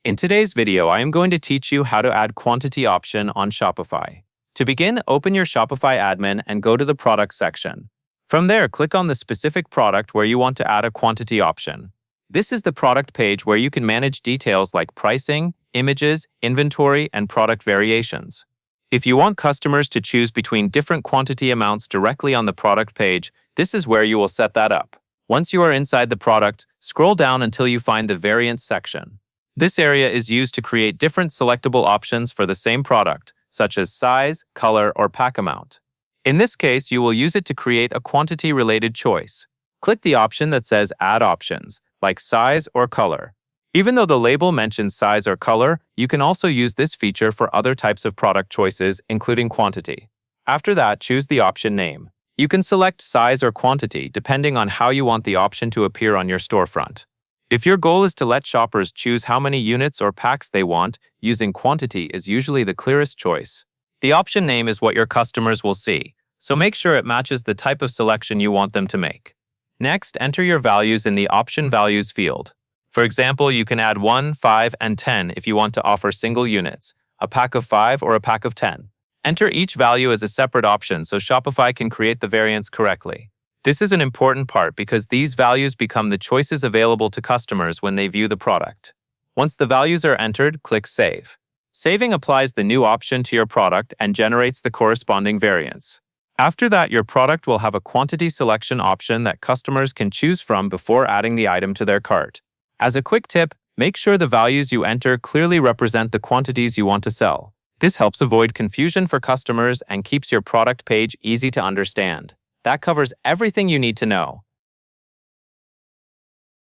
In today's video, I am going to teach you how to add quantity option on Shopify. To begin, open your Shopify admin and go to the product section. From there, click on the specific product where you want to add a quantity option. This is the product page where you can manage details like pricing, images, inventory, and product variations. If you want customers to choose between different quantity amounts directly on the product page, this is where you will set that up. Once you are inside the product, scroll down until you find the variants section. This area is used to create different selectable options for the same product, such as size, color, or pack amount. In this case, you will use it to create a quantity-related choice. Click the option that says Add Options, like size or color. Even though the label mentions size or color, you can also use this feature for other types of product choices, including quantity. After that, choose the option name. You can select size or quantity depending on how you want the option to appear on your storefront. If your goal is to let shoppers choose how many units or packs they want, using quantity is usually the clearest choice. The option name is what your customers will see, so make sure it matches the type of selection you want them to make. Next, enter your values in the Option Values field. For example, you can add 1, 5, and 10 if you want to offer single units, a pack of 5 or a pack of 10. Enter each value as a separate option so Shopify can create the variants correctly. This is an important part because these values become the choices available to customers when they view the product. Once the values are entered, click Save. Saving applies the new option to your product and generates the corresponding variants. After that, your product will have a quantity selection option that customers can choose from before adding the item to their cart. As a quick tip, make sure the values you enter clearly represent the quantities you want to sell. This helps avoid confusion for customers and keeps your product page easy to understand. That covers everything you need to know.